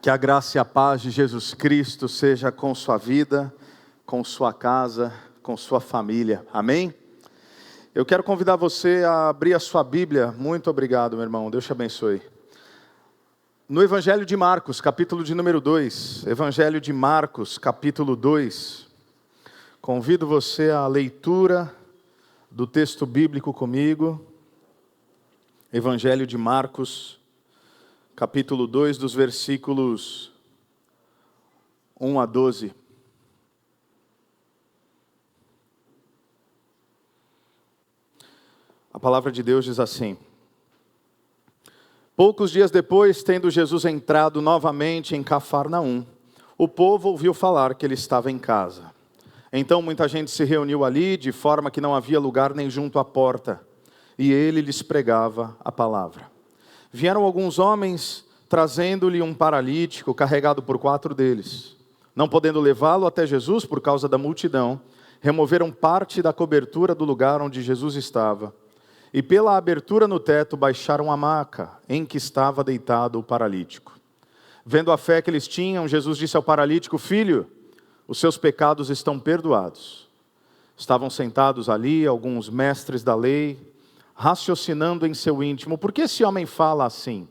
Que a graça e a paz de Jesus Cristo seja com sua vida, com sua casa, com sua família. Amém? Eu quero convidar você a abrir a sua Bíblia. Muito obrigado, meu irmão. Deus te abençoe. No Evangelho de Marcos, capítulo de número 2. Evangelho de Marcos, capítulo 2. Convido você à leitura do texto bíblico comigo. Evangelho de Marcos, capítulo 2, dos versículos 1 a 12. A palavra de Deus diz assim: Poucos dias depois, tendo Jesus entrado novamente em Cafarnaum, o povo ouviu falar que ele estava em casa. Então muita gente se reuniu ali, de forma que não havia lugar nem junto à porta, e ele lhes pregava a palavra. Vieram alguns homens, trazendo-lhe um paralítico, carregado por 4 deles. Não podendo levá-lo até Jesus por causa da multidão, removeram parte da cobertura do lugar onde Jesus estava, e pela abertura no teto baixaram a maca em que estava deitado o paralítico. Vendo a fé que eles tinham, Jesus disse ao paralítico: Filho, os seus pecados estão perdoados. Estavam sentados ali alguns mestres da lei, raciocinando em seu íntimo: por que esse homem fala assim?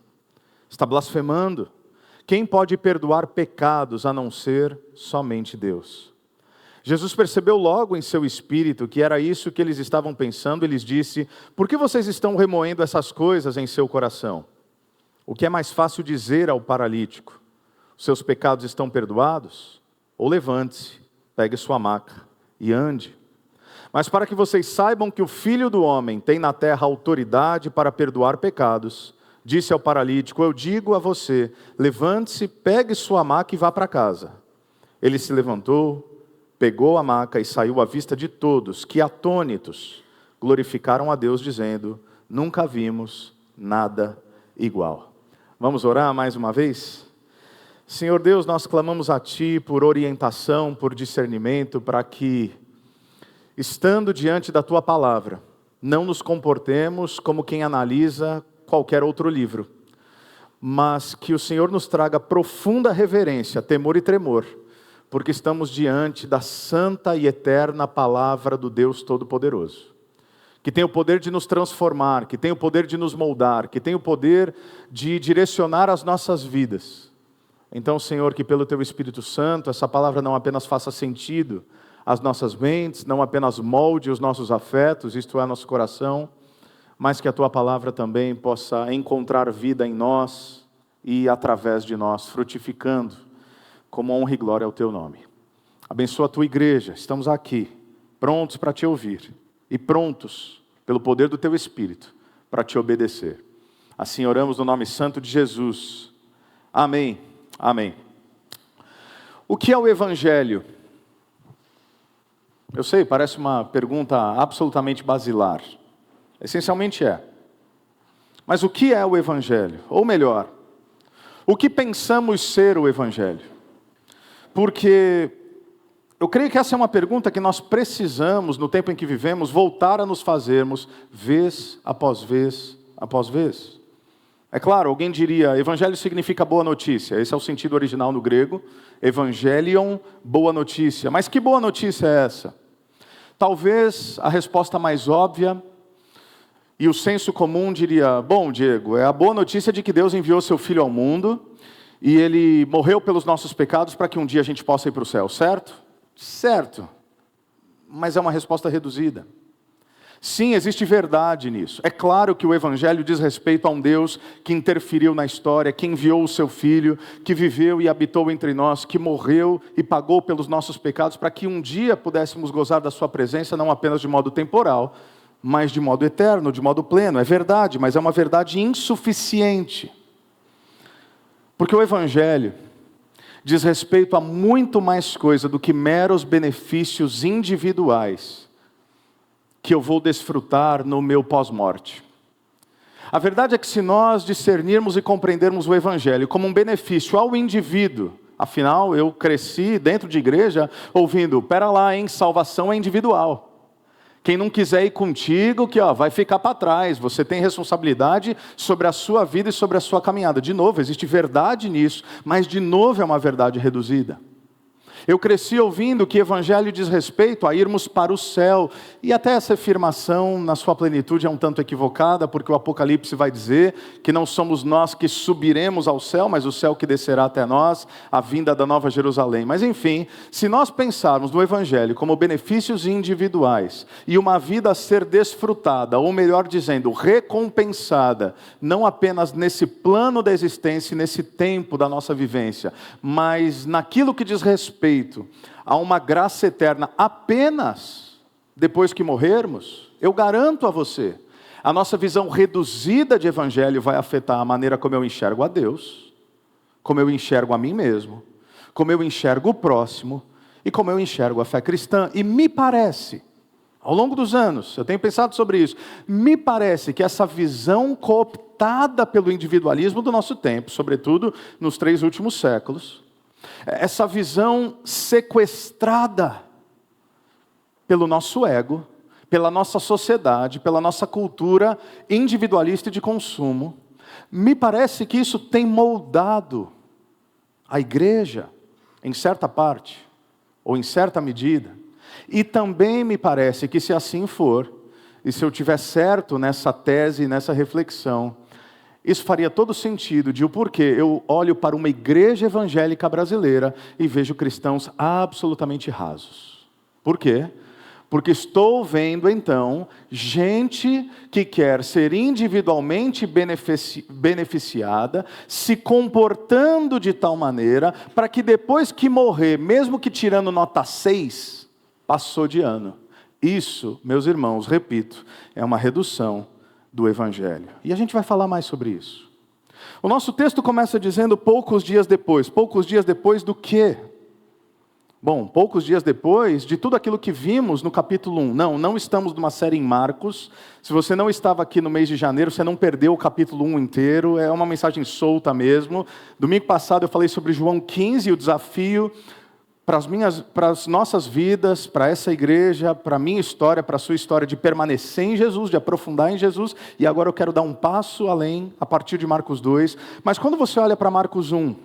Está blasfemando. Quem pode perdoar pecados a não ser somente Deus? Jesus percebeu logo em seu espírito que era isso que eles estavam pensando e lhes disse: por que vocês estão remoendo essas coisas em seu coração? O que é mais fácil dizer ao paralítico: os seus pecados estão perdoados? Ou levante-se, pegue sua maca e ande. Mas para que vocês saibam que o Filho do Homem tem na terra autoridade para perdoar pecados, disse ao paralítico: eu digo a você, levante-se, pegue sua maca e vá para casa. Ele se levantou, pegou a maca e saiu à vista de todos, que atônitos glorificaram a Deus, dizendo: nunca vimos nada igual. Vamos orar mais uma vez? Senhor Deus, nós clamamos a Ti por orientação, por discernimento, para que, estando diante da Tua palavra, não nos comportemos como quem analisa qualquer outro livro, mas que o Senhor nos traga profunda reverência, temor e tremor, porque estamos diante da santa e eterna palavra do Deus Todo-Poderoso, que tem o poder de nos transformar, que tem o poder de nos moldar, que tem o poder de direcionar as nossas vidas. Então, Senhor, que pelo Teu Espírito Santo, essa palavra não apenas faça sentido às nossas mentes, não apenas molde os nossos afetos, isto é, nosso coração, mas que a Tua palavra também possa encontrar vida em nós e através de nós, frutificando, como honra e glória ao Teu nome. Abençoa a Tua igreja, estamos aqui, prontos para Te ouvir e prontos, pelo poder do Teu Espírito, para Te obedecer. Assim oramos no nome santo de Jesus. Amém. Amém. O que é o Evangelho? Eu sei, parece uma pergunta absolutamente basilar. Essencialmente é. Mas o que é o Evangelho? Ou melhor, o que pensamos ser o Evangelho? Porque eu creio que essa é uma pergunta que nós precisamos, no tempo em que vivemos, voltar a nos fazermos vez após vez após vez. É claro, alguém diria, Evangelho significa boa notícia. Esse é o sentido original no grego. Evangelion, boa notícia. Mas que boa notícia é essa? Talvez a resposta mais óbvia e o senso comum diria: bom, Diego, é a boa notícia de que Deus enviou seu Filho ao mundo e Ele morreu pelos nossos pecados para que um dia a gente possa ir para o céu, certo? Certo. Mas é uma resposta reduzida. Sim, existe verdade nisso. É claro que o Evangelho diz respeito a um Deus que interferiu na história, que enviou o seu Filho, que viveu e habitou entre nós, que morreu e pagou pelos nossos pecados, para que um dia pudéssemos gozar da sua presença, não apenas de modo temporal, mas de modo eterno, de modo pleno. É verdade, mas é uma verdade insuficiente. Porque o Evangelho diz respeito a muito mais coisa do que meros benefícios individuais que eu vou desfrutar no meu pós-morte. A verdade é que se nós discernirmos e compreendermos o Evangelho como um benefício ao indivíduo, afinal eu cresci dentro de igreja ouvindo, pera lá, salvação é individual. Quem não quiser ir contigo, vai ficar para trás. Você tem responsabilidade sobre a sua vida e sobre a sua caminhada. De novo, existe verdade nisso, mas de novo é uma verdade reduzida. Eu cresci ouvindo que evangelho diz respeito a irmos para o céu, e até essa afirmação na sua plenitude é um tanto equivocada, porque o Apocalipse vai dizer que não somos nós que subiremos ao céu, mas o céu que descerá até nós, a vinda da Nova Jerusalém. Mas enfim, se nós pensarmos no evangelho como benefícios individuais, e uma vida a ser desfrutada, ou melhor dizendo, recompensada, não apenas nesse plano da existência, nesse tempo da nossa vivência, mas naquilo que diz respeito a uma graça eterna apenas depois que morrermos, eu garanto a você, a nossa visão reduzida de evangelho vai afetar a maneira como eu enxergo a Deus, como eu enxergo a mim mesmo, como eu enxergo o próximo e como eu enxergo a fé cristã. E me parece, ao longo dos anos, eu tenho pensado sobre isso, me parece que essa visão cooptada pelo individualismo do nosso tempo, sobretudo nos 3 últimos séculos, essa visão sequestrada pelo nosso ego, pela nossa sociedade, pela nossa cultura individualista e de consumo, me parece que isso tem moldado a igreja, em certa parte, ou em certa medida, e também me parece que se assim for, e se eu tiver certo nessa tese, nessa reflexão, isso faria todo sentido de o porquê eu olho para uma igreja evangélica brasileira e vejo cristãos absolutamente rasos. Por quê? Porque estou vendo então gente que quer ser individualmente beneficiada, se comportando de tal maneira, para que depois que morrer, mesmo que tirando nota 6, passou de ano. Isso, meus irmãos, repito, é uma redução do evangelho. E a gente vai falar mais sobre isso. O nosso texto começa dizendo poucos dias depois. Poucos dias depois do quê? Bom, poucos dias depois de tudo aquilo que vimos no capítulo 1. Não estamos numa série em Marcos. Se você não estava aqui no mês de janeiro, você não perdeu o capítulo 1 inteiro. É uma mensagem solta mesmo. Domingo passado eu falei sobre João 15, o desafio para as nossas vidas, para essa igreja, para a minha história, para a sua história, de permanecer em Jesus, de aprofundar em Jesus, e agora eu quero dar um passo além, a partir de Marcos 2, mas quando você olha para Marcos 1,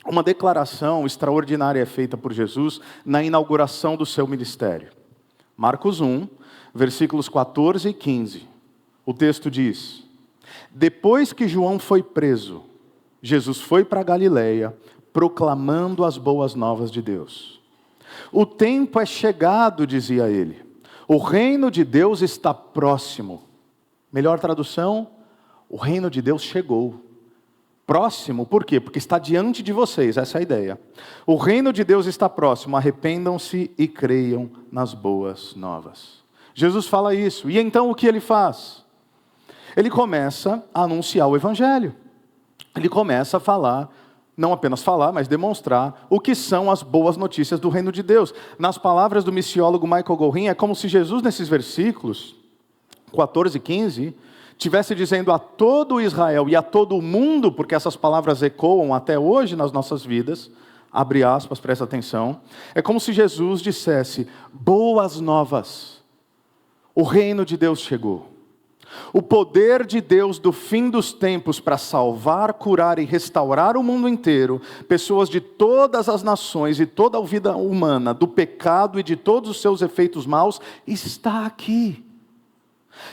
uma declaração extraordinária é feita por Jesus na inauguração do seu ministério. Marcos 1, versículos 14 e 15, o texto diz: depois que João foi preso, Jesus foi para a Galileia, proclamando as boas novas de Deus. O tempo é chegado, dizia ele. O reino de Deus está próximo. Melhor tradução, o reino de Deus chegou. Próximo, por quê? Porque está diante de vocês, essa é a ideia. O reino de Deus está próximo, arrependam-se e creiam nas boas novas. Jesus fala isso, e então o que ele faz? Ele começa a anunciar o evangelho. Ele começa a falar, não apenas falar, mas demonstrar o que são as boas notícias do reino de Deus. Nas palavras do missiólogo Michael Gorin, é como se Jesus, nesses versículos 14 e 15, estivesse dizendo a todo Israel e a todo o mundo, porque essas palavras ecoam até hoje nas nossas vidas, abre aspas, presta atenção, é como se Jesus dissesse: boas novas, o reino de Deus chegou. O poder de Deus do fim dos tempos para salvar, curar e restaurar o mundo inteiro, pessoas de todas as nações e toda a vida humana, do pecado e de todos os seus efeitos maus, está aqui.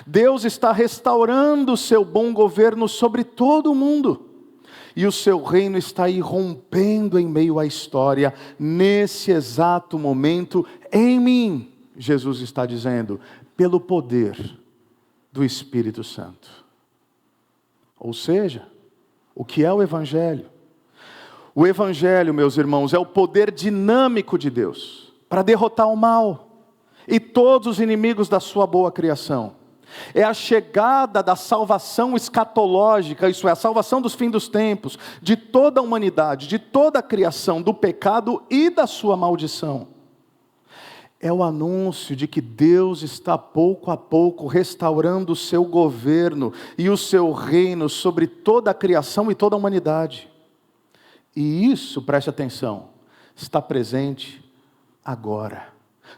Deus está restaurando o seu bom governo sobre todo o mundo. E o seu reino está irrompendo em meio à história, nesse exato momento, em mim, Jesus está dizendo, pelo poder do Espírito Santo. Ou seja, o que é o Evangelho? O Evangelho, meus irmãos, é o poder dinâmico de Deus para derrotar o mal e todos os inimigos da sua boa criação. É a chegada da salvação escatológica, isso é, a salvação dos fins dos tempos, de toda a humanidade, de toda a criação, do pecado e da sua maldição. É o anúncio de que Deus está pouco a pouco restaurando o seu governo e o seu reino sobre toda a criação e toda a humanidade. E isso, preste atenção, está presente agora.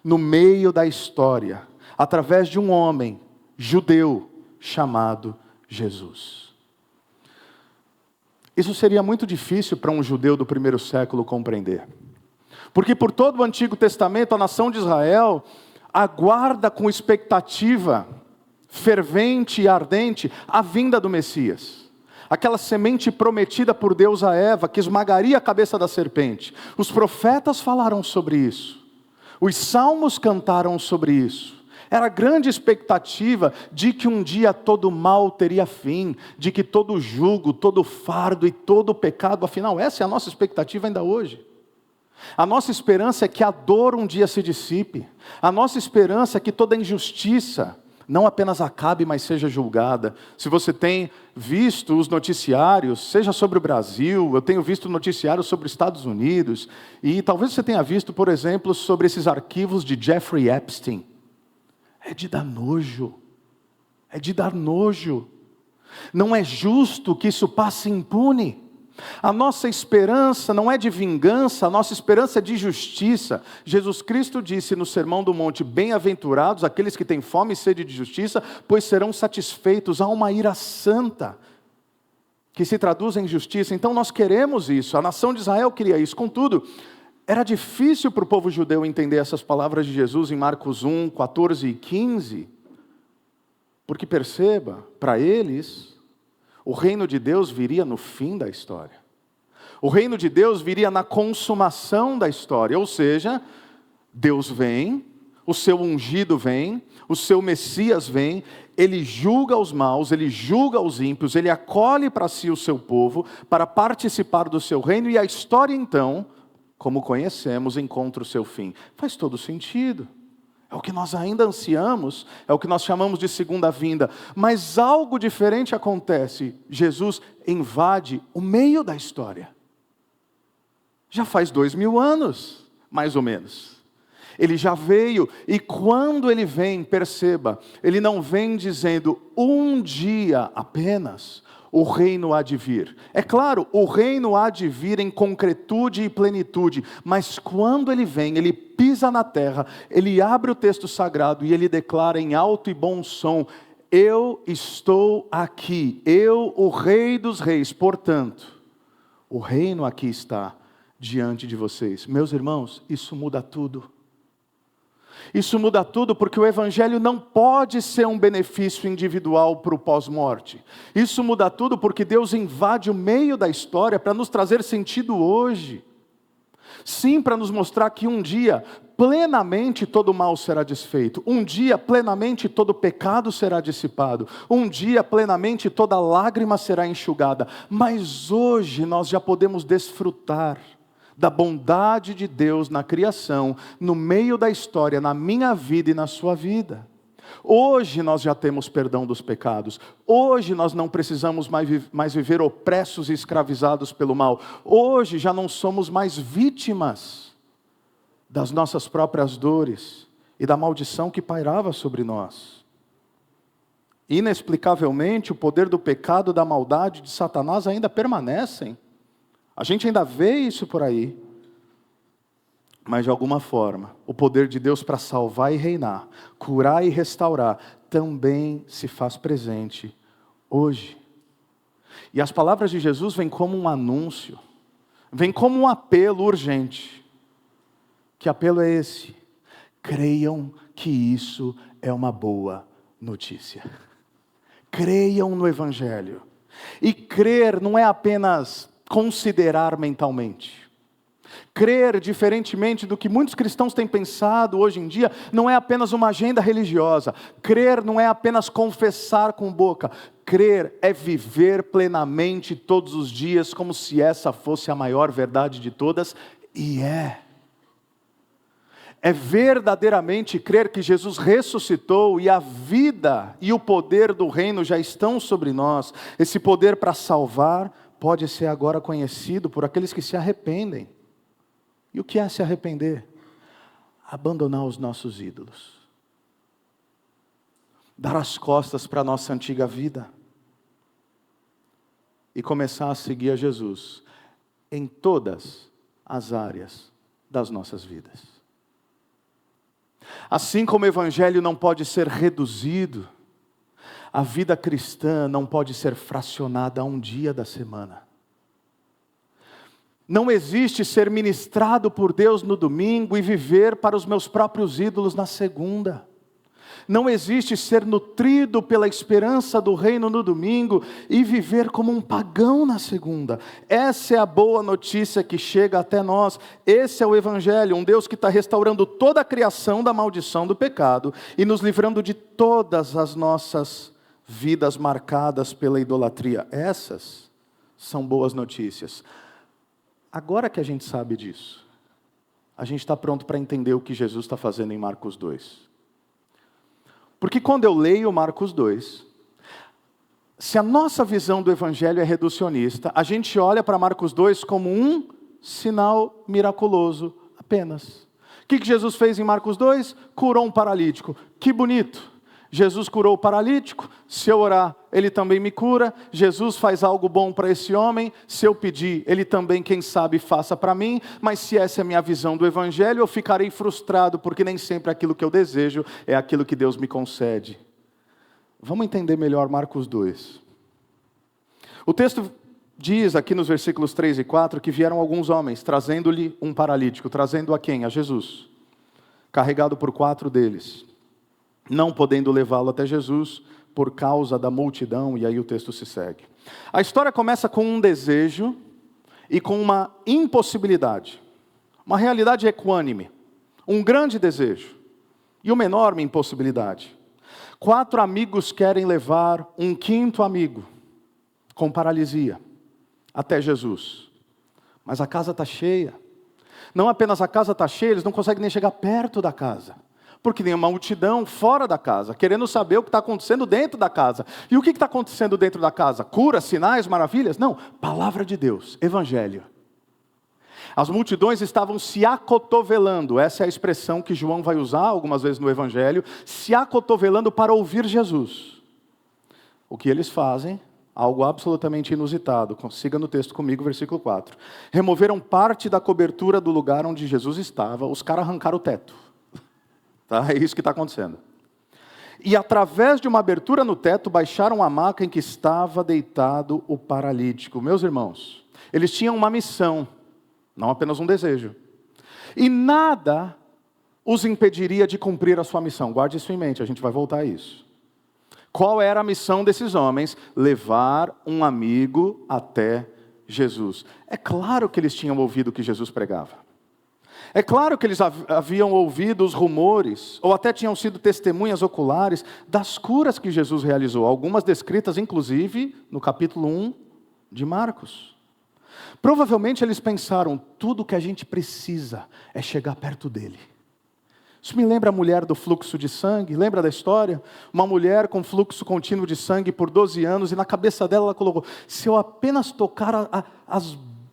no meio da história, através de um homem judeu chamado Jesus. Isso seria muito difícil para um judeu do primeiro século compreender. Porque por todo o Antigo Testamento, a nação de Israel aguarda com expectativa fervente e ardente a vinda do Messias. Aquela semente prometida por Deus a Eva, que esmagaria a cabeça da serpente. Os profetas falaram sobre isso. Os salmos cantaram sobre isso. Era a grande expectativa de que um dia todo mal teria fim, de que todo jugo, todo fardo e todo pecado, afinal, essa é a nossa expectativa ainda hoje. A nossa esperança é que a dor um dia se dissipe. A nossa esperança é que toda injustiça não apenas acabe, mas seja julgada. Se você tem visto os noticiários, seja sobre o Brasil, eu tenho visto noticiários sobre os Estados Unidos, e talvez você tenha visto, por exemplo, sobre esses arquivos de Jeffrey Epstein. É de dar nojo. É de dar nojo. Não é justo que isso passe impune. A nossa esperança não é de vingança, a nossa esperança é de justiça. Jesus Cristo disse no Sermão do Monte: bem-aventurados aqueles que têm fome e sede de justiça, pois serão satisfeitos. Há uma ira santa, que se traduz em justiça. Então nós queremos isso, a nação de Israel queria isso. Contudo, era difícil para o povo judeu entender essas palavras de Jesus em Marcos 1, 14 e 15. Porque perceba, para eles, o reino de Deus viria no fim da história. O reino de Deus viria na consumação da história. Ou seja, Deus vem, o seu ungido vem, o seu Messias vem, ele julga os maus, ele julga os ímpios, ele acolhe para si o seu povo, para participar do seu reino, e a história então, como conhecemos, encontra o seu fim. Faz todo sentido. É o que nós ainda ansiamos, é o que nós chamamos de segunda vinda. Mas algo diferente acontece. Jesus invade o meio da história. Já faz 2000 anos, mais ou menos. Ele já veio, e quando ele vem, perceba, ele não vem dizendo um dia apenas, o reino há de vir. É claro, o reino há de vir em concretude e plenitude, mas quando ele vem, ele pisa na terra, ele abre o texto sagrado e ele declara em alto e bom som: eu estou aqui, eu, o Rei dos Reis, portanto, o reino aqui está diante de vocês. Meus irmãos, isso muda tudo. Isso muda tudo, porque o Evangelho não pode ser um benefício individual para o pós-morte. Isso muda tudo porque Deus invade o meio da história para nos trazer sentido hoje. Sim, para nos mostrar que um dia, plenamente todo mal será desfeito. Um dia, plenamente todo pecado será dissipado. Um dia, plenamente toda lágrima será enxugada. Mas hoje nós já podemos desfrutar da bondade de Deus na criação, no meio da história, na minha vida e na sua vida. Hoje nós já temos perdão dos pecados. Hoje nós não precisamos mais viver opressos e escravizados pelo mal. Hoje já não somos mais vítimas das nossas próprias dores e da maldição que pairava sobre nós. Inexplicavelmente, o poder do pecado e da maldade de Satanás ainda permanecem. A gente ainda vê isso por aí. Mas de alguma forma, o poder de Deus para salvar e reinar, curar e restaurar, também se faz presente hoje. E as palavras de Jesus vêm como um anúncio, vêm como um apelo urgente. Que apelo é esse? Creiam que isso é uma boa notícia. Creiam no Evangelho. E crer não é apenas considerar mentalmente. Crer, diferentemente do que muitos cristãos têm pensado hoje em dia, não é apenas uma agenda religiosa. Crer não é apenas confessar com boca. Crer é viver plenamente todos os dias, como se essa fosse a maior verdade de todas, e é. É verdadeiramente crer que Jesus ressuscitou e a vida e o poder do reino já estão sobre nós. Esse poder para salvar pode ser agora conhecido por aqueles que se arrependem. E o que é se arrepender? Abandonar os nossos ídolos. Dar as costas para a nossa antiga vida. E começar a seguir a Jesus em todas as áreas das nossas vidas. Assim como o evangelho não pode ser reduzido, a vida cristã não pode ser fracionada a um dia da semana. Não existe ser ministrado por Deus no domingo e viver para os meus próprios ídolos na segunda. Não existe ser nutrido pela esperança do reino no domingo e viver como um pagão na segunda. Essa é a boa notícia que chega até nós. Esse é o evangelho, um Deus que está restaurando toda a criação da maldição do pecado e nos livrando de todas as nossas vidas marcadas pela idolatria. Essas são boas notícias. Agora que a gente sabe disso, a gente está pronto para entender o que Jesus está fazendo em Marcos 2. Porque quando eu leio Marcos 2, se a nossa visão do evangelho é reducionista, a gente olha para Marcos 2 como um sinal miraculoso apenas. O que Jesus fez em Marcos 2? Curou um paralítico. Que bonito! Jesus curou o paralítico, se eu orar, ele também me cura. Jesus faz algo bom para esse homem, se eu pedir, ele também, quem sabe, faça para mim. Mas se essa é a minha visão do evangelho, eu ficarei frustrado, porque nem sempre aquilo que eu desejo é aquilo que Deus me concede. Vamos entender melhor Marcos 2. O texto diz aqui nos versículos 3 e 4, que vieram alguns homens, trazendo-lhe um paralítico. Trazendo a quem? A Jesus. Carregado por 4 deles. Não podendo levá-lo até Jesus por causa da multidão, e aí o texto se segue. A história começa com um desejo e com uma impossibilidade. Uma realidade equânime, um grande desejo e uma enorme impossibilidade. 4 amigos querem levar um 5º amigo com paralisia até Jesus. Mas a casa está cheia. Não apenas a casa está cheia, eles não conseguem nem chegar perto da casa. Porque tem uma multidão fora da casa, querendo saber o que está acontecendo dentro da casa. E o que está acontecendo dentro da casa? Cura, sinais, maravilhas? Não, palavra de Deus, evangelho. As multidões estavam se acotovelando, essa é a expressão que João vai usar algumas vezes no evangelho, se acotovelando para ouvir Jesus. O que eles fazem? Algo absolutamente inusitado. Siga no texto comigo, versículo 4. Removeram parte da cobertura do lugar onde Jesus estava, os caras arrancaram o teto. Tá? É isso que está acontecendo. E através de uma abertura no teto, baixaram a maca em que estava deitado o paralítico. Meus irmãos, eles tinham uma missão, não apenas um desejo. E nada os impediria de cumprir a sua missão. Guarde isso em mente, a gente vai voltar a isso. Qual era a missão desses homens? Levar um amigo até Jesus. É claro que eles tinham ouvido o que Jesus pregava. É claro que eles haviam ouvido os rumores, ou até tinham sido testemunhas oculares das curas que Jesus realizou, algumas descritas inclusive no capítulo 1 de Marcos. Provavelmente eles pensaram, tudo o que a gente precisa é chegar perto dele. Isso me lembra a mulher do fluxo de sangue, lembra da história? Uma mulher com fluxo contínuo de sangue por 12 anos, e na cabeça dela ela colocou, se eu apenas tocar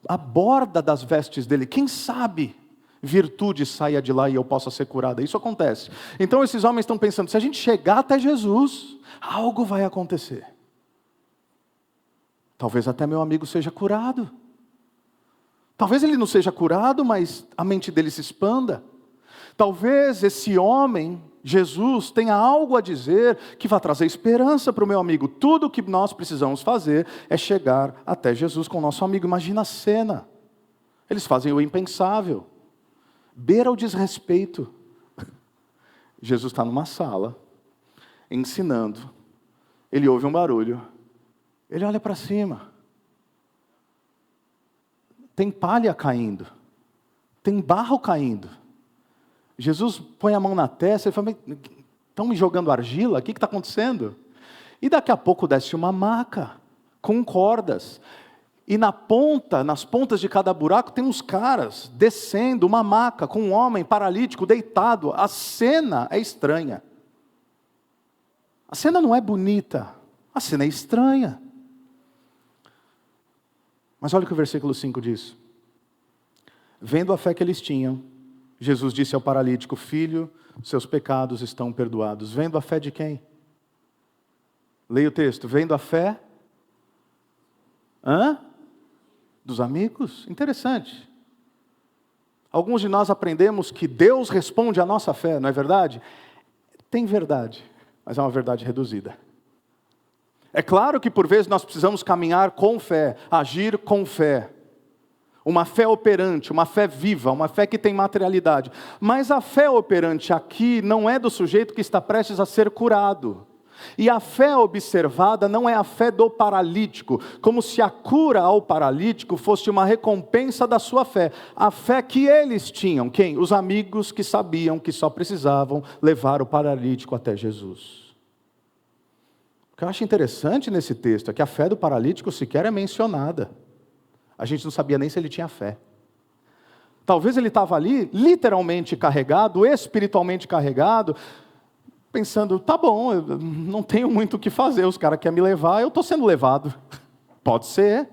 a borda das vestes dele, quem sabe virtude saia de lá e eu possa ser curada. Isso acontece. Então esses homens estão pensando, se a gente chegar até Jesus, algo vai acontecer. Talvez até meu amigo seja curado. Talvez ele não seja curado, mas a mente dele se expanda. Talvez esse homem, Jesus, tenha algo a dizer que vai trazer esperança para o meu amigo. Tudo o que nós precisamos fazer é chegar até Jesus com o nosso amigo. Imagina a cena. Eles fazem o impensável. Beira o desrespeito. Jesus está numa sala, ensinando. Ele ouve um barulho. Ele olha para cima. Tem palha caindo. Tem barro caindo. Jesus põe a mão na testa e fala, estão me jogando argila? O que está acontecendo? E daqui a pouco desce uma maca, com cordas. E nas pontas de cada buraco tem uns caras descendo uma maca com um homem paralítico deitado. A cena é estranha. A cena não é bonita, a cena é estranha. Mas olha o que o versículo 5 diz. Vendo a fé que eles tinham, Jesus disse ao paralítico, filho, seus pecados estão perdoados. Vendo a fé de quem? Leia o texto. Vendo a fé? Dos amigos? Interessante. Alguns de nós aprendemos que Deus responde à nossa fé, não é verdade? Tem verdade, mas é uma verdade reduzida. É claro que por vezes nós precisamos caminhar com fé, agir com fé. Uma fé operante, uma fé viva, uma fé que tem materialidade. Mas a fé operante aqui não é do sujeito que está prestes a ser curado. E a fé observada não é a fé do paralítico, como se a cura ao paralítico fosse uma recompensa da sua fé. A fé que eles tinham, quem? Os amigos que sabiam que só precisavam levar o paralítico até Jesus. O que eu acho interessante nesse texto é que a fé do paralítico sequer é mencionada. A gente não sabia nem se ele tinha fé. Talvez ele estava ali, literalmente carregado, espiritualmente carregado, pensando, tá bom, eu não tenho muito o que fazer, os caras querem me levar, eu estou sendo levado. Pode ser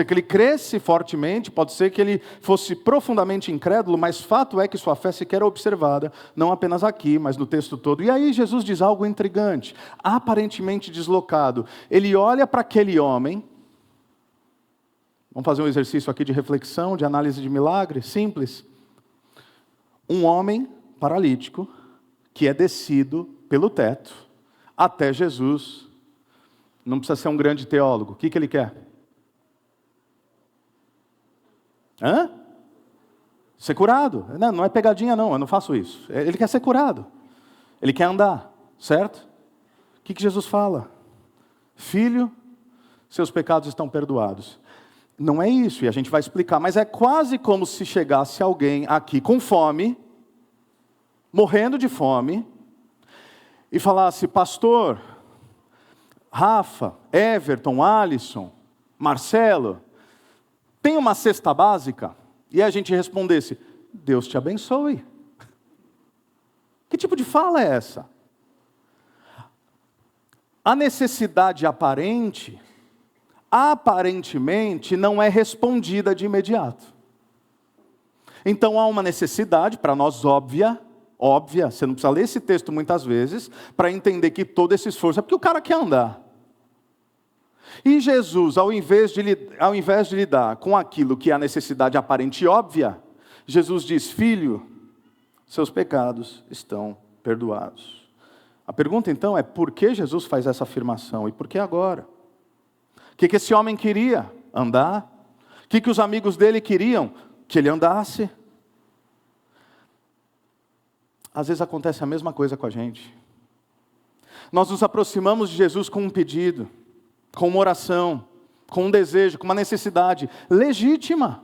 que ele cresce fortemente, pode ser que ele fosse profundamente incrédulo, mas fato é que sua fé sequer é observada, não apenas aqui, mas no texto todo. E aí Jesus diz algo intrigante, aparentemente deslocado. Ele olha para aquele homem, vamos fazer um exercício aqui de reflexão, de análise de milagre, simples. Um homem paralítico, que é descido pelo teto até Jesus. Não precisa ser um grande teólogo. O que ele quer? Ser curado. Não é pegadinha não, eu não faço isso. Ele quer ser curado. Ele quer andar, certo? O que Jesus fala? Filho, seus pecados estão perdoados. Não é isso, e a gente vai explicar, mas é quase como se chegasse alguém aqui com fome, morrendo de fome, e falasse, pastor, Rafa, Everton, Alisson, Marcelo, tem uma cesta básica? E a gente respondesse, Deus te abençoe. Que tipo de fala é essa? A necessidade aparentemente não é respondida de imediato. Então há uma necessidade, para nós óbvia, você não precisa ler esse texto muitas vezes, para entender que todo esse esforço é porque o cara quer andar. E Jesus, ao invés de lidar com aquilo que é a necessidade aparente e óbvia, Jesus diz, filho, seus pecados estão perdoados. A pergunta então é, por que Jesus faz essa afirmação e por que agora? O que esse homem queria? Andar. O que os amigos dele queriam? Que ele andasse. Às vezes acontece a mesma coisa com a gente. Nós nos aproximamos de Jesus com um pedido, com uma oração, com um desejo, com uma necessidade legítima.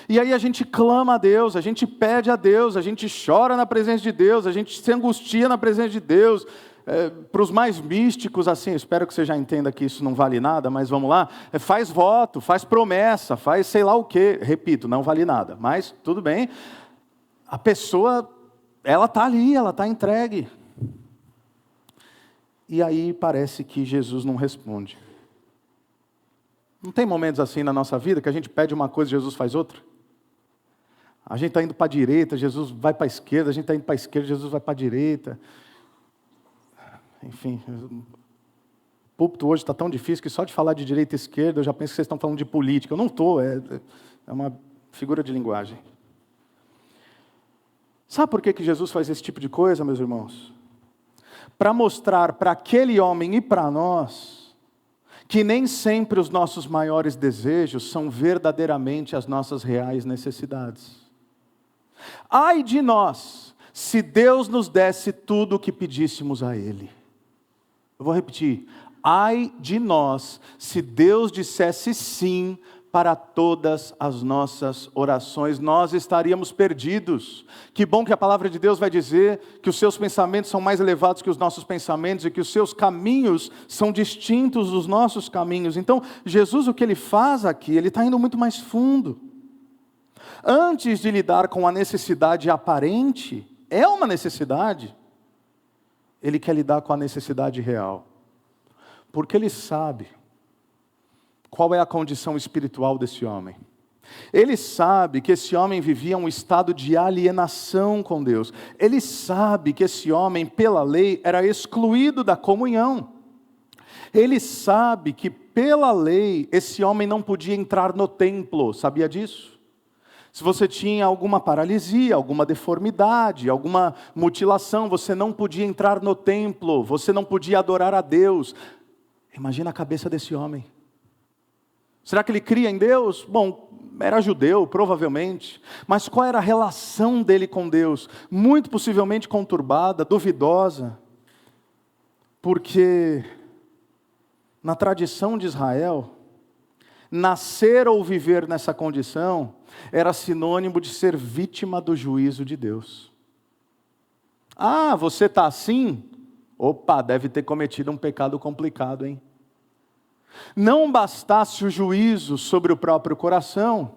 E aí a gente clama a Deus, a gente pede a Deus, a gente chora na presença de Deus, a gente se angustia na presença de Deus. Para os mais místicos, assim, espero que você já entenda que isso não vale nada, mas vamos lá, faz voto, faz promessa, faz sei lá o quê, repito, não vale nada, mas tudo bem, a pessoa, ela está ali, ela está entregue, e aí parece que Jesus não responde. Não tem momentos assim na nossa vida que a gente pede uma coisa e Jesus faz outra? A gente está indo para a direita, Jesus vai para a esquerda, a gente está indo para a esquerda, Jesus vai para a direita. Enfim, o púlpito hoje está tão difícil que só de falar de direita e esquerda eu já penso que vocês estão falando de política. Eu não estou, é uma figura de linguagem. Sabe por que Jesus faz esse tipo de coisa, meus irmãos? Para mostrar para aquele homem e para nós que nem sempre os nossos maiores desejos são verdadeiramente as nossas reais necessidades. Ai de nós, se Deus nos desse tudo o que pedíssemos a Ele. Eu vou repetir, ai de nós, se Deus dissesse sim para todas as nossas orações, nós estaríamos perdidos. Que bom que a palavra de Deus vai dizer que os seus pensamentos são mais elevados que os nossos pensamentos e que os seus caminhos são distintos dos nossos caminhos. Então, Jesus, o que Ele faz aqui, Ele está indo muito mais fundo. Antes de lidar com a necessidade aparente, é uma necessidade, Ele quer lidar com a necessidade real. Porque Ele sabe qual é a condição espiritual desse homem. Ele sabe que esse homem vivia um estado de alienação com Deus. Ele sabe que esse homem, pela lei, era excluído da comunhão. Ele sabe que pela lei, esse homem não podia entrar no templo, sabia disso? Se você tinha alguma paralisia, alguma deformidade, alguma mutilação, você não podia entrar no templo, você não podia adorar a Deus. Imagina a cabeça desse homem. Será que ele cria em Deus? Bom, era judeu, provavelmente. Mas qual era a relação dele com Deus? Muito possivelmente conturbada, duvidosa. Porque na tradição de Israel, nascer ou viver nessa condição era sinônimo de ser vítima do juízo de Deus. Ah, você está assim? Opa, deve ter cometido um pecado complicado, hein? Não bastasse o juízo sobre o próprio coração,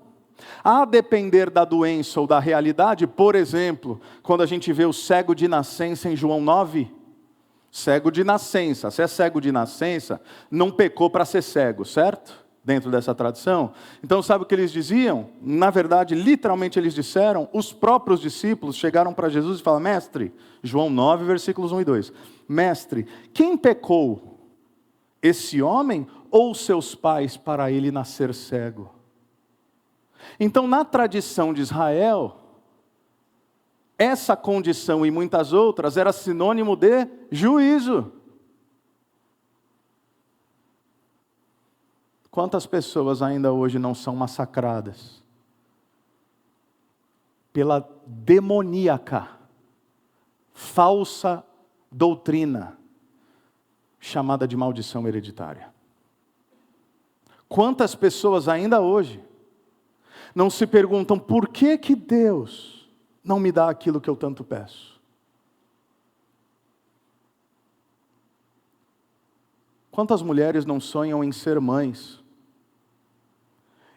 a depender da doença ou da realidade, por exemplo, quando a gente vê o cego de nascença em João 9, cego de nascença, se é cego de nascença, não pecou para ser cego, certo? Dentro dessa tradição. Então sabe o que eles diziam? Na verdade, literalmente eles disseram, os próprios discípulos chegaram para Jesus e falaram, mestre, João 9, versículos 1 e 2, mestre, quem pecou? Esse homem ou seus pais para ele nascer cego? Então, na tradição de Israel, essa condição e muitas outras era sinônimo de juízo. Quantas pessoas ainda hoje não são massacradas pela demoníaca, falsa doutrina chamada de maldição hereditária? Quantas pessoas ainda hoje não se perguntam por que Deus não me dá aquilo que eu tanto peço? Quantas mulheres não sonham em ser mães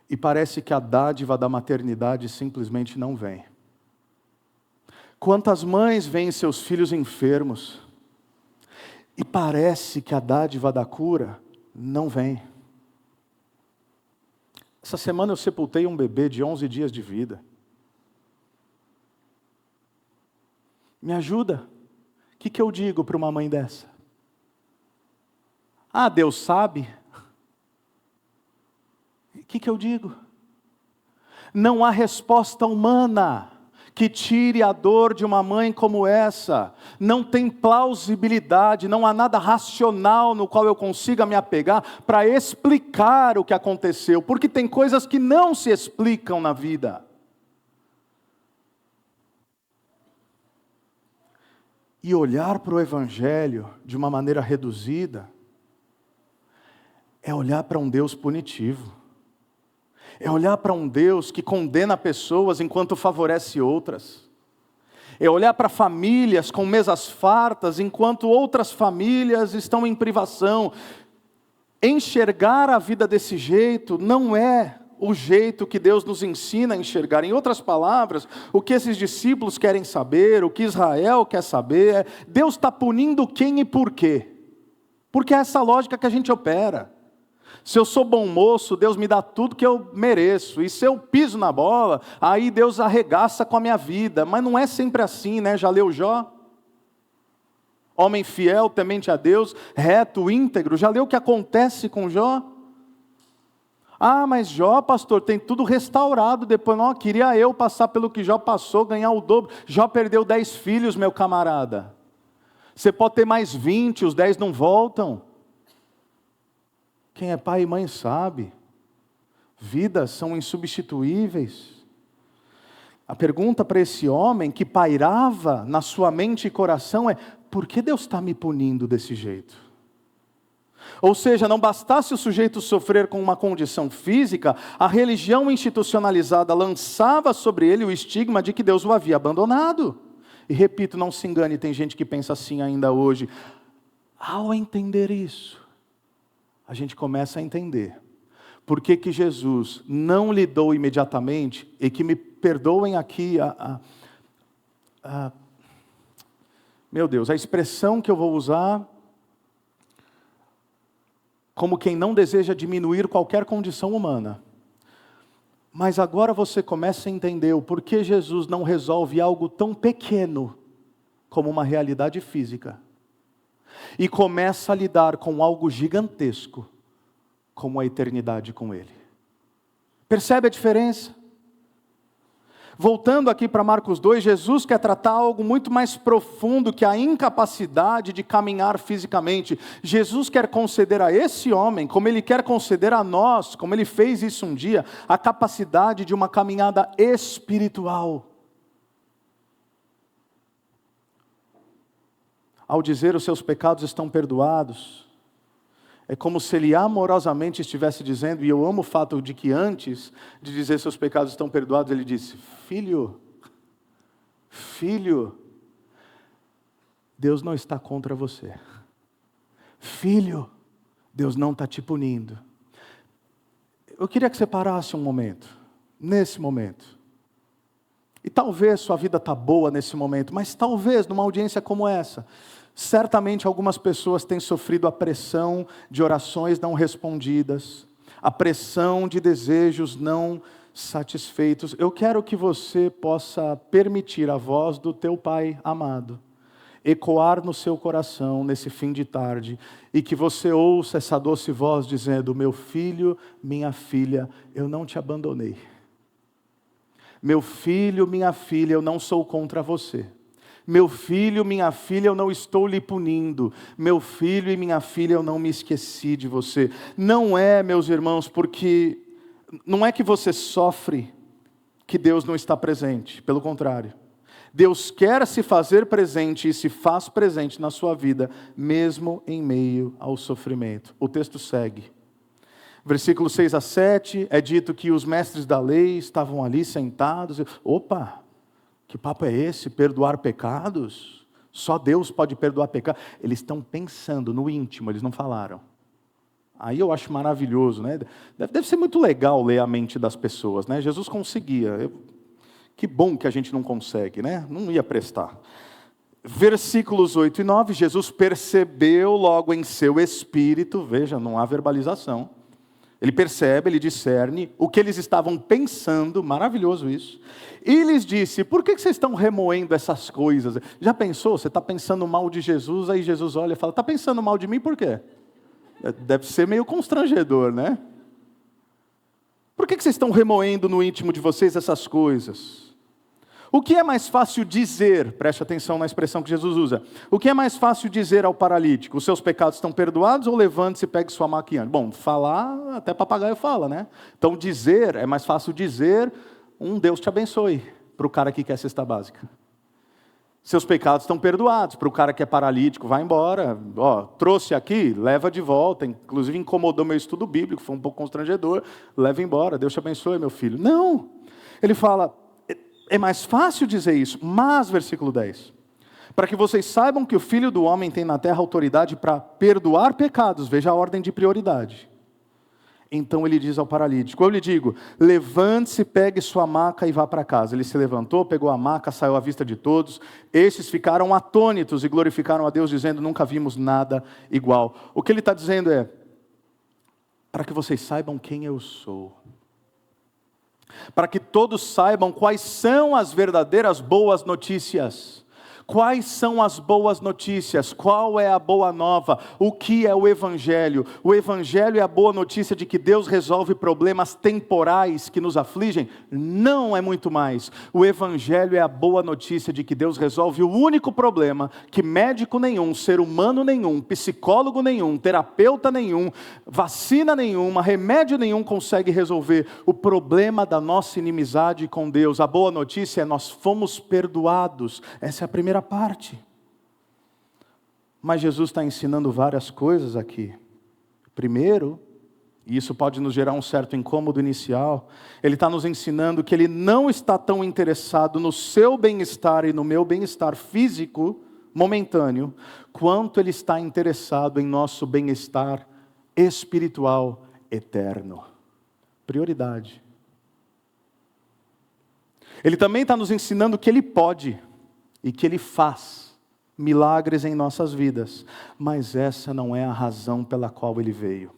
e parece que a dádiva da maternidade simplesmente não vem? Quantas mães veem seus filhos enfermos e parece que a dádiva da cura não vem? Essa semana eu sepultei um bebê de 11 dias de vida. Me ajuda? O que eu digo para uma mãe dessa? Ah, Deus sabe? O que eu digo? Não há resposta humana que tire a dor de uma mãe como essa. Não tem plausibilidade, não há nada racional no qual eu consiga me apegar para explicar o que aconteceu, porque tem coisas que não se explicam na vida. E olhar para o Evangelho de uma maneira reduzida é olhar para um Deus punitivo. É olhar para um Deus que condena pessoas enquanto favorece outras. É olhar para famílias com mesas fartas enquanto outras famílias estão em privação. Enxergar a vida desse jeito não é o jeito que Deus nos ensina a enxergar. Em outras palavras, o que esses discípulos querem saber, o que Israel quer saber, é Deus está punindo quem e por quê? Porque é essa lógica que a gente opera. Se eu sou bom moço, Deus me dá tudo que eu mereço. E se eu piso na bola, aí Deus arregaça com a minha vida. Mas não é sempre assim, né? Já leu Jó? Homem fiel, temente a Deus, reto, íntegro. Já leu o que acontece com Jó? Ah, mas Jó, pastor, tem tudo restaurado. Depois, não, queria eu passar pelo que Jó passou, ganhar o dobro. Jó perdeu 10 filhos, meu camarada. Você pode ter mais 20, os 10 não voltam. Quem é pai e mãe sabe. Vidas são insubstituíveis. A pergunta para esse homem que pairava na sua mente e coração é: por que Deus está me punindo desse jeito? Ou seja, não bastasse o sujeito sofrer com uma condição física, a religião institucionalizada lançava sobre ele o estigma de que Deus o havia abandonado. E repito, não se engane, tem gente que pensa assim ainda hoje. Ao entender isso, a gente começa a entender por que Jesus não lidou imediatamente, e que me perdoem aqui meu Deus, a expressão que eu vou usar, como quem não deseja diminuir qualquer condição humana. Mas agora você começa a entender o porquê Jesus não resolve algo tão pequeno como uma realidade física. E começa a lidar com algo gigantesco, como a eternidade com Ele. Percebe a diferença? Voltando aqui para Marcos 2, Jesus quer tratar algo muito mais profundo que a incapacidade de caminhar fisicamente. Jesus quer conceder a esse homem, como Ele quer conceder a nós, como Ele fez isso um dia, a capacidade de uma caminhada espiritual. Ao dizer os seus pecados estão perdoados, é como se Ele amorosamente estivesse dizendo, e eu amo o fato de que antes de dizer seus pecados estão perdoados, Ele disse, filho, Deus não está contra você. Filho, Deus não está te punindo. Eu queria que você parasse um momento, nesse momento. E talvez sua vida está boa nesse momento, mas talvez numa audiência como essa, certamente algumas pessoas têm sofrido a pressão de orações não respondidas, a pressão de desejos não satisfeitos. Eu quero que você possa permitir a voz do teu Pai amado ecoar no seu coração nesse fim de tarde, e que você ouça essa doce voz dizendo, meu filho, minha filha, eu não te abandonei. Meu filho, minha filha, eu não sou contra você. Meu filho, minha filha, eu não estou lhe punindo. Meu filho e minha filha, eu não me esqueci de você. Não é, meus irmãos, porque não é que você sofre que Deus não está presente. Pelo contrário. Deus quer se fazer presente e se faz presente na sua vida, mesmo em meio ao sofrimento. O texto segue. Versículos 6 a 7, é dito que os mestres da lei estavam ali sentados. Opa! Que papo é esse? Perdoar pecados? Só Deus pode perdoar pecados? Eles estão pensando no íntimo, eles não falaram. Aí eu acho maravilhoso, né? Deve ser muito legal ler a mente das pessoas, né? Jesus conseguia. Que bom que a gente não consegue, né? Não ia prestar. Versículos 8 e 9, Jesus percebeu logo em seu espírito, veja, não há verbalização. Ele percebe, ele discerne o que eles estavam pensando, maravilhoso isso. E lhes disse, por que vocês estão remoendo essas coisas? Já pensou, você está pensando mal de Jesus, aí Jesus olha e fala, está pensando mal de mim por quê? Deve ser meio constrangedor, né? Por que vocês estão remoendo no íntimo de vocês essas coisas? O que é mais fácil dizer, preste atenção na expressão que Jesus usa, o que é mais fácil dizer ao paralítico, os seus pecados estão perdoados ou levante-se e pegue sua maca e ande? Bom, falar, até papagaio fala, né? Então dizer, é mais fácil dizer, Deus te abençoe, para o cara que quer cesta básica. Seus pecados estão perdoados, para o cara que é paralítico, vai embora, trouxe aqui, leva de volta, inclusive incomodou meu estudo bíblico, foi um pouco constrangedor, leva embora, Deus te abençoe, meu filho. Não, ele fala, é mais fácil dizer isso, mas, versículo 10, para que vocês saibam que o Filho do Homem tem na terra autoridade para perdoar pecados, veja a ordem de prioridade. Então ele diz ao paralítico, eu lhe digo, levante-se, pegue sua maca e vá para casa. Ele se levantou, pegou a maca, saiu à vista de todos. Estes ficaram atônitos e glorificaram a Deus, dizendo, nunca vimos nada igual. O que ele está dizendo é, para que vocês saibam quem eu sou. Para que todos saibam quais são as verdadeiras boas notícias. Quais são as boas notícias? Qual é a boa nova? O que é o Evangelho? O Evangelho é a boa notícia de que Deus resolve problemas temporais que nos afligem? Não é muito mais. O Evangelho é a boa notícia de que Deus resolve o único problema que médico nenhum, ser humano nenhum, psicólogo nenhum, terapeuta nenhum, vacina nenhuma, remédio nenhum consegue resolver. O problema da nossa inimizade com Deus. A boa notícia é nós fomos perdoados. Essa é a primeira parte. Mas Jesus está ensinando várias coisas aqui. Primeiro, e isso pode nos gerar um certo incômodo inicial, Ele está nos ensinando que Ele não está tão interessado no seu bem-estar e no meu bem-estar físico, momentâneo, quanto Ele está interessado em nosso bem-estar espiritual eterno. Prioridade. Ele também está nos ensinando que Ele pode e que Ele faz milagres em nossas vidas, mas essa não é a razão pela qual Ele veio.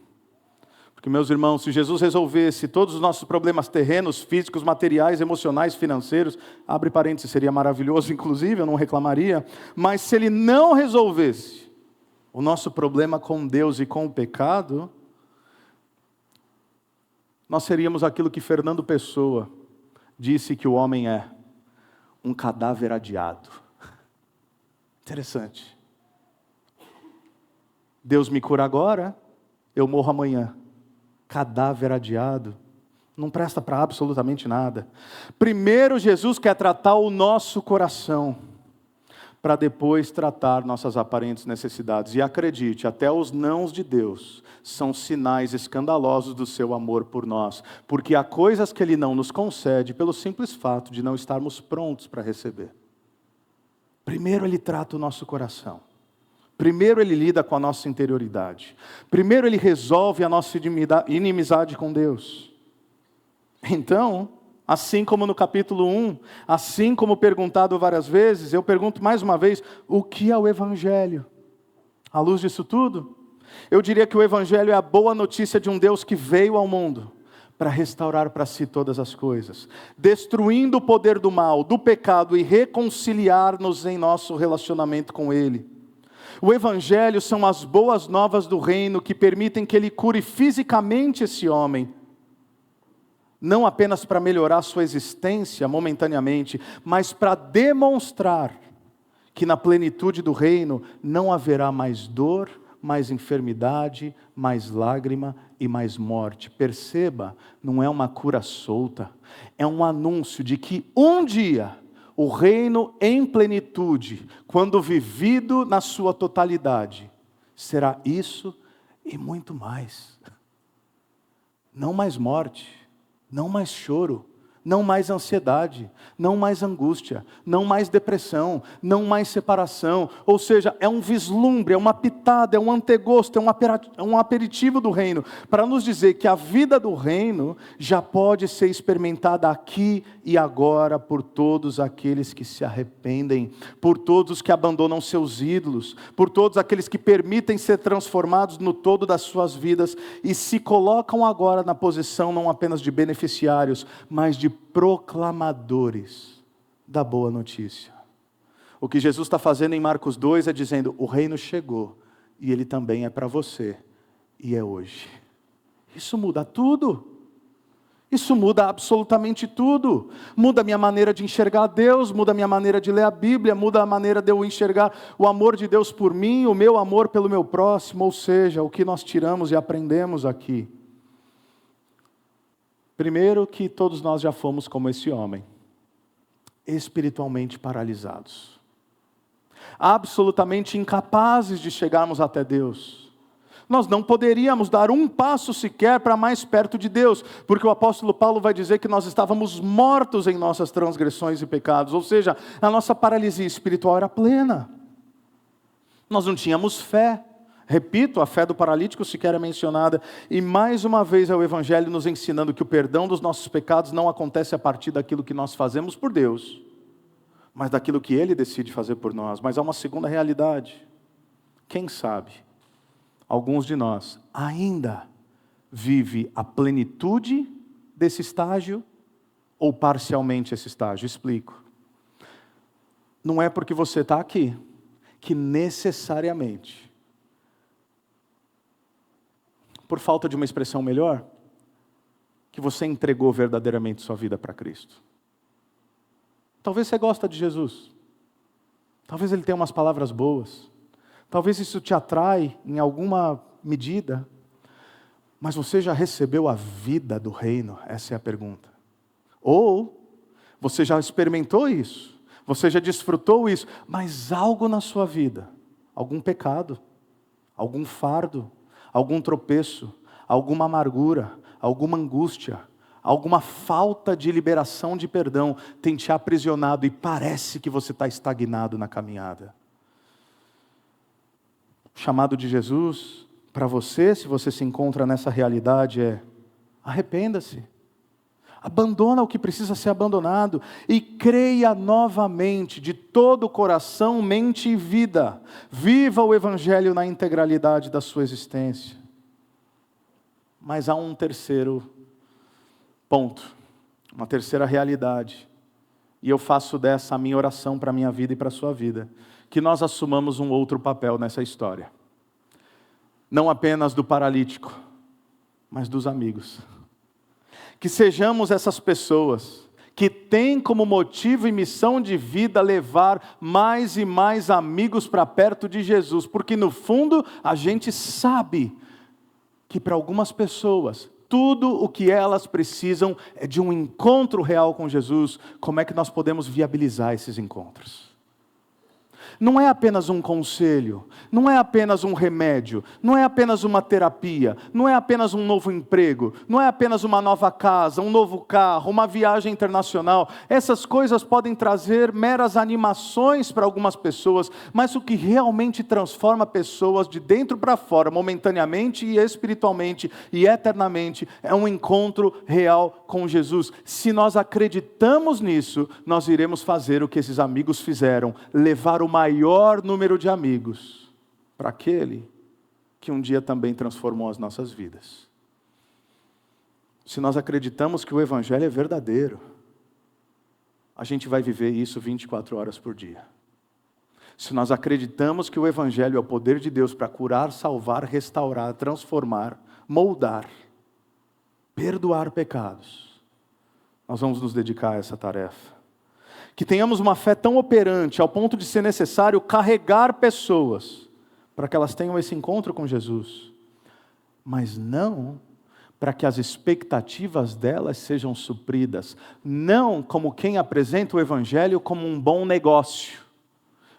Porque, meus irmãos, se Jesus resolvesse todos os nossos problemas terrenos, físicos, materiais, emocionais, financeiros, abre parênteses, seria maravilhoso, inclusive, eu não reclamaria, mas se Ele não resolvesse o nosso problema com Deus e com o pecado, nós seríamos aquilo que Fernando Pessoa disse que o homem é: um cadáver adiado. Interessante. Deus me cura agora, eu morro amanhã. Cadáver adiado. Não presta para absolutamente nada. Primeiro Jesus quer tratar o nosso coração, para depois tratar nossas aparentes necessidades. E acredite, até os nãos de Deus são sinais escandalosos do seu amor por nós, porque há coisas que Ele não nos concede pelo simples fato de não estarmos prontos para receber. Primeiro Ele trata o nosso coração. Primeiro Ele lida com a nossa interioridade. Primeiro Ele resolve a nossa inimizade com Deus. Então, assim como no capítulo 1, assim como perguntado várias vezes, eu pergunto mais uma vez: o que é o Evangelho? À luz disso tudo, eu diria que o Evangelho é a boa notícia de um Deus que veio ao mundo para restaurar para si todas as coisas, destruindo o poder do mal, do pecado e reconciliar-nos em nosso relacionamento com Ele. O Evangelho são as boas novas do reino que permitem que Ele cure fisicamente esse homem, não apenas para melhorar sua existência momentaneamente, mas para demonstrar que na plenitude do reino não haverá mais dor, mais enfermidade, mais lágrima e mais morte. Perceba, não é uma cura solta, é um anúncio de que um dia o reino em plenitude, quando vivido na sua totalidade, será isso e muito mais. Não mais morte, não mais choro, não mais ansiedade, não mais angústia, não mais depressão, não mais separação. Ou seja, é um vislumbre, é uma pitada, é um antegosto, é um aperitivo do reino, para nos dizer que a vida do reino já pode ser experimentada aqui e agora por todos aqueles que se arrependem, por todos os que abandonam seus ídolos, por todos aqueles que permitem ser transformados no todo das suas vidas e se colocam agora na posição não apenas de beneficiários, mas de proclamadores da boa notícia. O que Jesus está fazendo em Marcos 2 é dizendo: o reino chegou e ele também é para você e é hoje. Isso muda tudo. Isso muda absolutamente tudo. Muda a minha maneira de enxergar Deus, muda a minha maneira de ler a Bíblia, muda a maneira de eu enxergar o amor de Deus por mim, o meu amor pelo meu próximo. Ou seja, o que nós tiramos e aprendemos aqui. Primeiro, que todos nós já fomos como esse homem, espiritualmente paralisados, absolutamente incapazes de chegarmos até Deus. Nós não poderíamos dar um passo sequer para mais perto de Deus, porque o apóstolo Paulo vai dizer que nós estávamos mortos em nossas transgressões e pecados, ou seja, a nossa paralisia espiritual era plena. Nós não tínhamos fé. Repito, a fé do paralítico sequer é mencionada. E mais uma vez é o Evangelho nos ensinando que o perdão dos nossos pecados não acontece a partir daquilo que nós fazemos por Deus, mas daquilo que Ele decide fazer por nós. Mas há uma segunda realidade. Quem sabe, alguns de nós ainda vive a plenitude desse estágio ou parcialmente esse estágio. Explico. Não é porque você está aqui que necessariamente, por falta de uma expressão melhor, que você entregou verdadeiramente sua vida para Cristo. Talvez você gosta de Jesus. Talvez Ele tenha umas palavras boas. Talvez isso te atrai em alguma medida. Mas você já recebeu a vida do reino? Essa é a pergunta. Ou você já experimentou isso? Você já desfrutou isso? Mas algo na sua vida, algum pecado, algum fardo, algum tropeço, alguma amargura, alguma angústia, alguma falta de liberação de perdão tem te aprisionado e parece que você está estagnado na caminhada. O chamado de Jesus para você, se você se encontra nessa realidade, é: arrependa-se. Abandona o que precisa ser abandonado e creia novamente de todo o coração, mente e vida. Viva o Evangelho na integralidade da sua existência. Mas há um terceiro ponto, uma terceira realidade. E eu faço dessa a minha oração para a minha vida e para a sua vida. Que nós assumamos um outro papel nessa história. Não apenas do paralítico, mas dos amigos. Que sejamos essas pessoas que têm como motivo e missão de vida levar mais e mais amigos para perto de Jesus, porque no fundo a gente sabe que para algumas pessoas, tudo o que elas precisam é de um encontro real com Jesus. Como é que nós podemos viabilizar esses encontros? Não é apenas um conselho, não é apenas um remédio, não é apenas uma terapia, não é apenas um novo emprego, não é apenas uma nova casa, um novo carro, uma viagem internacional. Essas coisas podem trazer meras animações para algumas pessoas, mas o que realmente transforma pessoas de dentro para fora, momentaneamente e espiritualmente e eternamente, é um encontro real com Jesus. Se nós acreditamos nisso, nós iremos fazer o que esses amigos fizeram, levar o maior número de amigos para aquele que um dia também transformou as nossas vidas. Se nós acreditamos que o Evangelho é verdadeiro, a gente vai viver isso 24 horas por dia. Se nós acreditamos que o Evangelho é o poder de Deus para curar, salvar, restaurar, transformar, moldar, perdoar pecados, nós vamos nos dedicar a essa tarefa. Que tenhamos uma fé tão operante ao ponto de ser necessário carregar pessoas para que elas tenham esse encontro com Jesus, mas não para que as expectativas delas sejam supridas, não como quem apresenta o Evangelho como um bom negócio,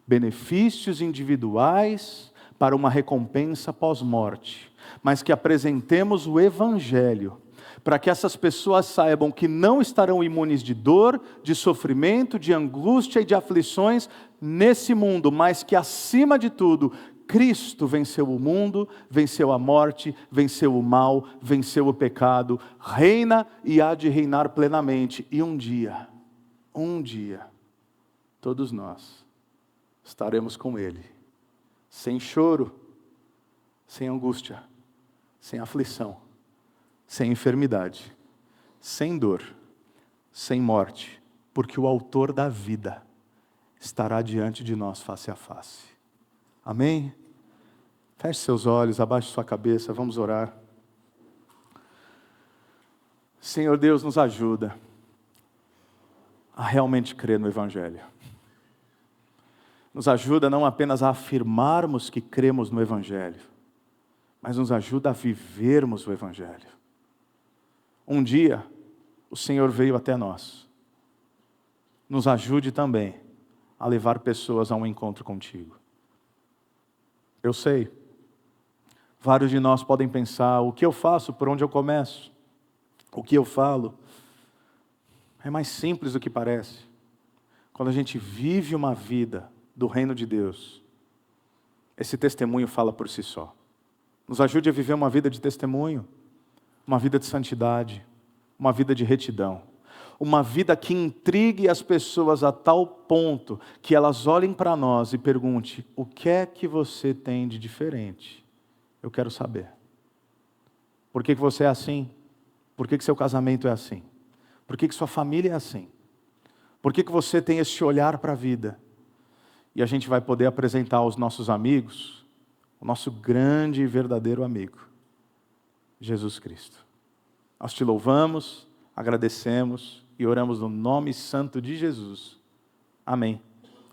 benefícios individuais para uma recompensa pós-morte, mas que apresentemos o Evangelho para que essas pessoas saibam que não estarão imunes de dor, de sofrimento, de angústia e de aflições nesse mundo, mas que acima de tudo, Cristo venceu o mundo, venceu a morte, venceu o mal, venceu o pecado, reina e há de reinar plenamente. E um dia, todos nós estaremos com Ele, sem choro, sem angústia, sem aflição, sem enfermidade, sem dor, sem morte, porque o autor da vida estará diante de nós face a face. Amém? Feche seus olhos, abaixe sua cabeça, vamos orar. Senhor Deus, nos ajuda a realmente crer no Evangelho. Nos ajuda não apenas a afirmarmos que cremos no Evangelho, mas nos ajuda a vivermos o Evangelho. Um dia, o Senhor veio até nós. Nos ajude também a levar pessoas a um encontro contigo. Eu sei, vários de nós podem pensar, o que eu faço, por onde eu começo? O que eu falo? É mais simples do que parece. Quando a gente vive uma vida do reino de Deus, esse testemunho fala por si só. Nos ajude a viver uma vida de testemunho, uma vida de santidade, uma vida de retidão, uma vida que intrigue as pessoas a tal ponto que elas olhem para nós e perguntem, o que é que você tem de diferente? Eu quero saber. Por que você é assim? Por que seu casamento é assim? Por que sua família é assim? Por que você tem esse olhar para a vida? E a gente vai poder apresentar aos nossos amigos o nosso grande e verdadeiro amigo, Jesus Cristo. Nós te louvamos, agradecemos e oramos no nome santo de Jesus. Amém.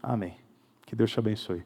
Amém. Que Deus te abençoe.